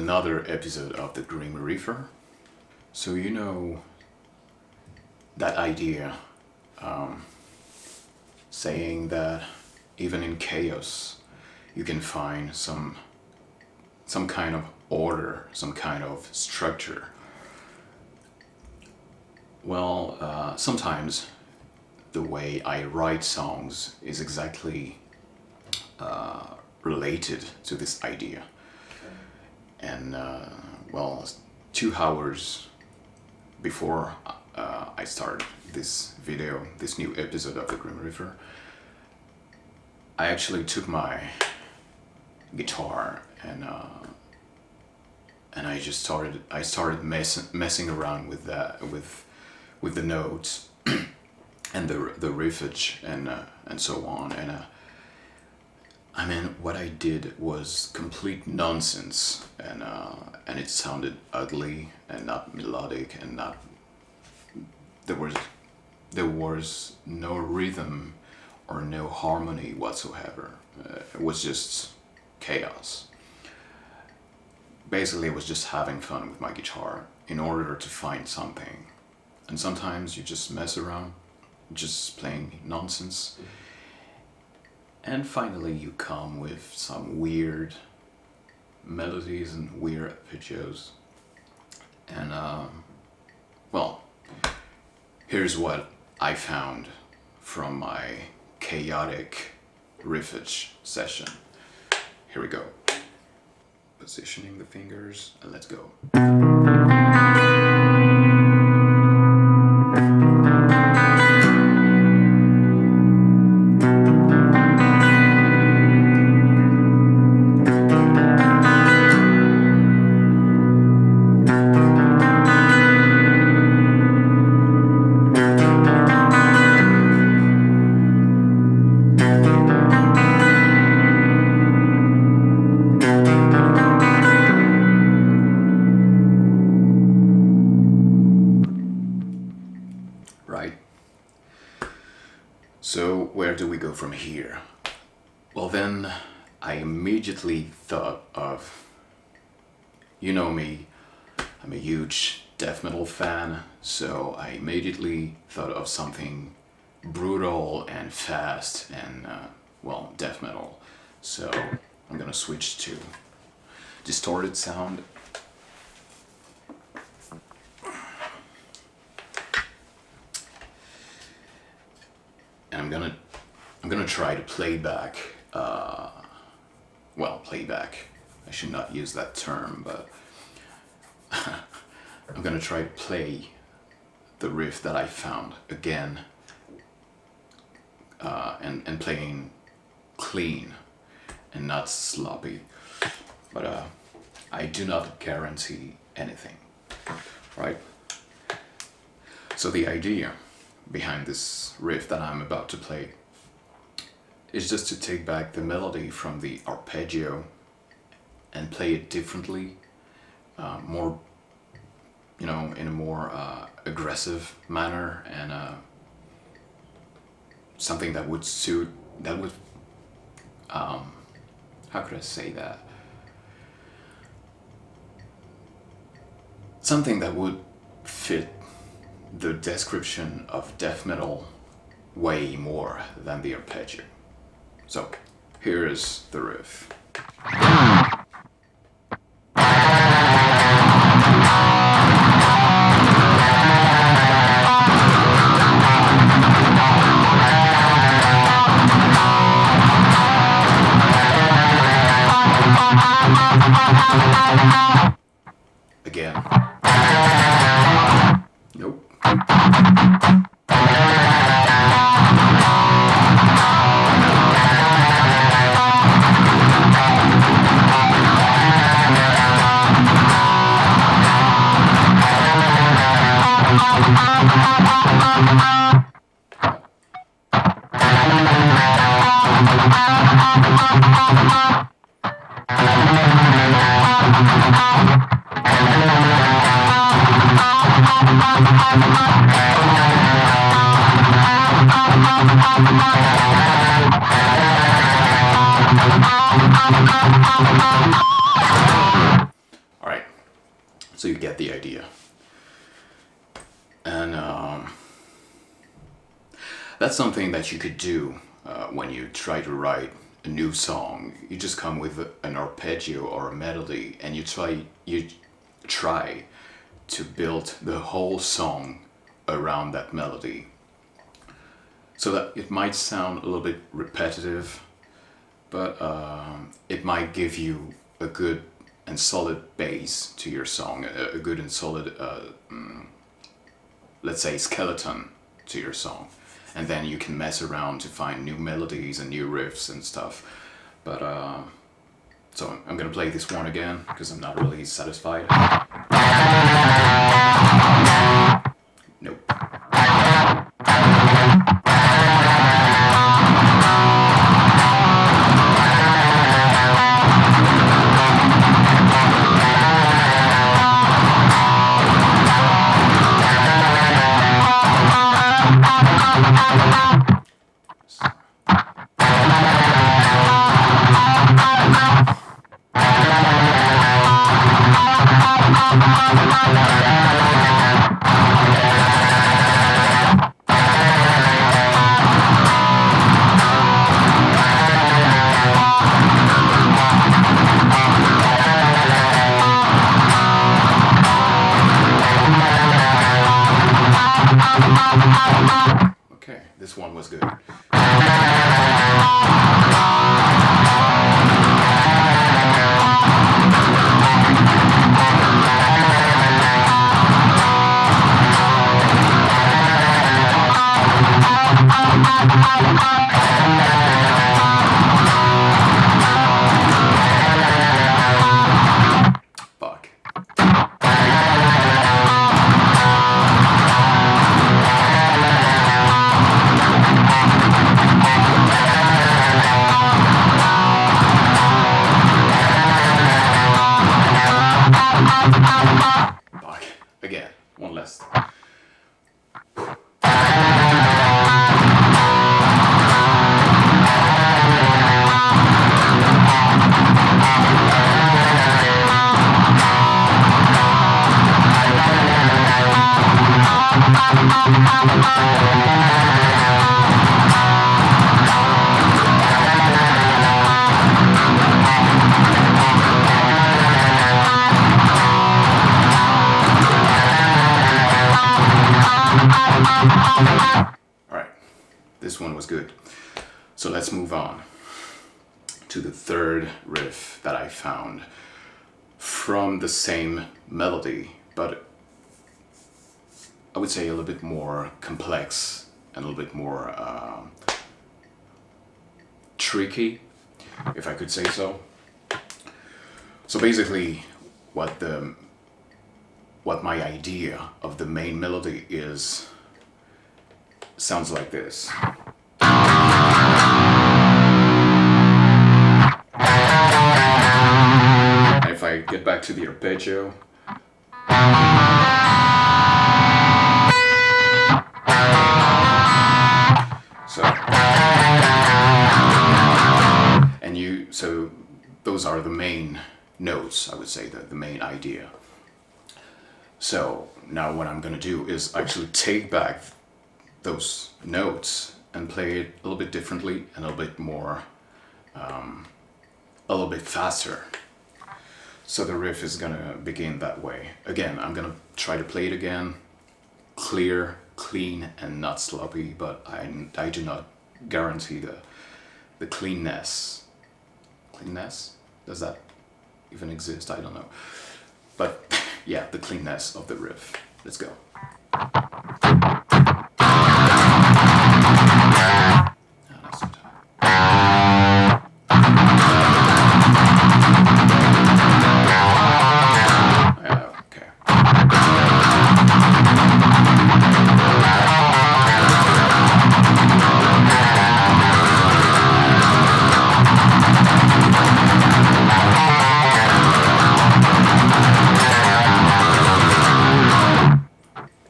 another episode of the Grim Riffer. So you know that idea, saying that even in chaos you can find some kind of order, some kind of structure. Well, sometimes the way I write songs is exactly related to this idea. And 2 hours before I started this video, this new episode of the Grim Riffer, I actually took my guitar and I just started messing around with that, with the notes and the riffage and so on. And I mean, what I did was complete nonsense, and it sounded ugly and not melodic, and not there was no rhythm or no harmony whatsoever. It was just chaos. Basically, I was just having fun with my guitar in order to find something. And sometimes you just mess around, just playing nonsense. And finally you come with some weird melodies and weird arpeggios. And here's what I found from my chaotic riffage session. Here we go. Positioning the fingers, and let's go. Right? So where do we go from here? Well, then I immediately thought of, you know me, I'm a huge death metal fan, so I immediately thought of something brutal and fast and, death metal. So I'm gonna switch to distorted sound. And I'm gonna try to play back, playback. I should not use that term, but I'm gonna try to play the riff that I found again, and playing clean and not sloppy. But I do not guarantee anything, right? So the idea behind this riff that I'm about to play is just to take back the melody from the arpeggio and play it differently, more, in a more aggressive manner, and something that would suit, how could I say that? Something that would fit the description of death metal way more than the arpeggio. So here is the riff. Again. Nope. you get the idea. And that's something that you could do when you try to write a new song. You just come with an arpeggio or a melody, and you try to build the whole song around that melody. So that it might sound a little bit repetitive, but it might give you a good and solid base to your song, a good and solid, let's say, skeleton to your song. And then you can mess around to find new melodies and new riffs and stuff. But so I'm gonna play this one again because I'm not really satisfied. Nope. Okay, this one was good. Fuck. Fuck. Again, one less. Alright, this one was good. So let's move on to the third riff that I found from the same melody, but I would say a little bit more complex and a little bit more tricky, if I could say so. So basically what my idea of the main melody is sounds like this. And if I get back to the arpeggio, so those are the main notes, I would say, the main idea. So now what I'm gonna do is actually take back those notes and play it a little bit differently and a little bit more, a little bit faster. So the riff is gonna begin that way. Again, I'm gonna try to play it again, clear, clean, and not sloppy, but I do not guarantee the cleanness. Cleanness? Does that even exist? I don't know. But yeah, the cleanness of the riff. Let's go.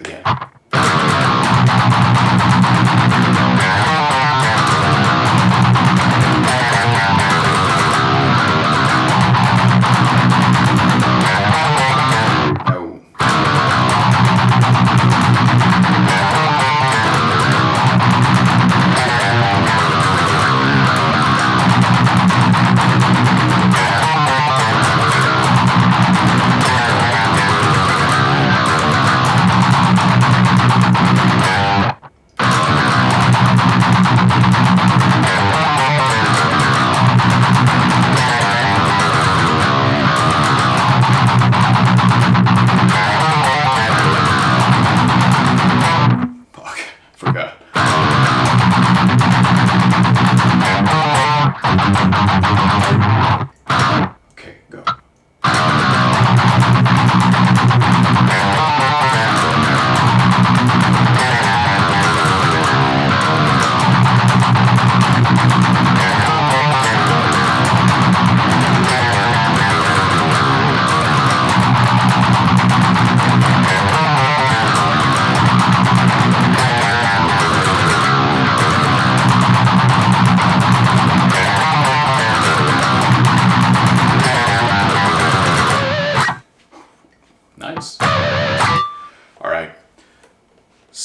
Again.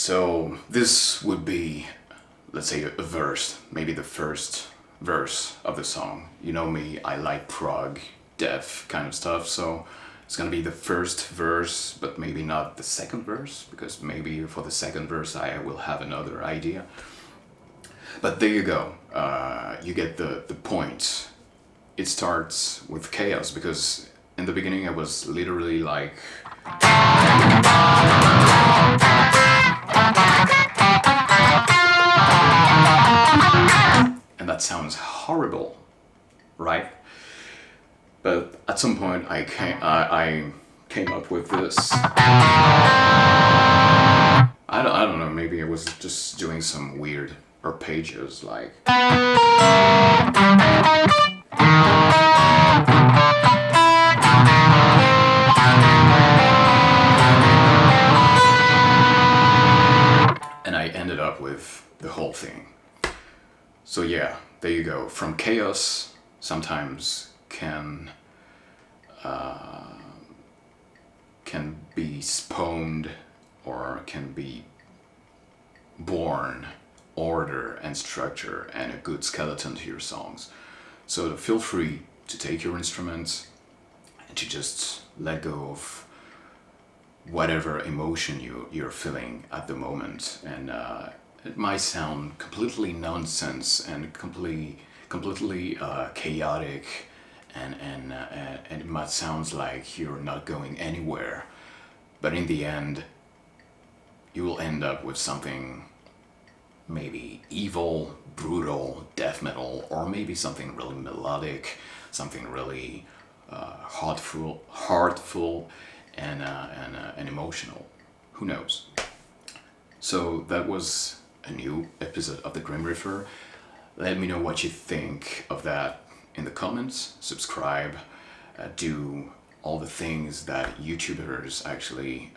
So this would be, let's say, a verse, maybe the first verse of the song. You know me, I like prog, death kind of stuff, so it's gonna be the first verse, but maybe not the second verse, because maybe for the second verse I will have another idea. But there you go, you get the point. It starts with chaos, because in the beginning I was literally like... And that sounds horrible, right? But at some point I came up with this. I don't know, maybe I was just doing some weird arpeggios like... And I ended up with the whole thing. So yeah, there you go. From chaos sometimes can be spawned, or can be born, order and structure and a good skeleton to your songs. So feel free to take your instruments and to just let go of whatever emotion you're feeling at the moment. And it might sound completely nonsense and completely chaotic, and it might sound like you're not going anywhere, but in the end you will end up with something maybe evil, brutal, death metal, or maybe something really melodic, something really heartful and emotional. Who knows? So that was a new episode of the Grim Riffer. Let me know what you think of that in the comments. Subscribe, do all the things that YouTubers actually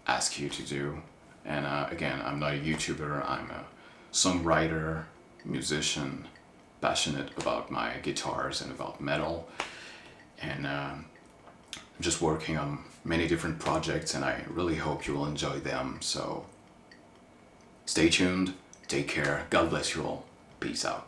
ask you to do. And again, I'm not a YouTuber, I'm a songwriter, musician, passionate about my guitars and about metal. And I'm just working on many different projects, and I really hope you will enjoy them. So stay tuned, take care, God bless you all, peace out.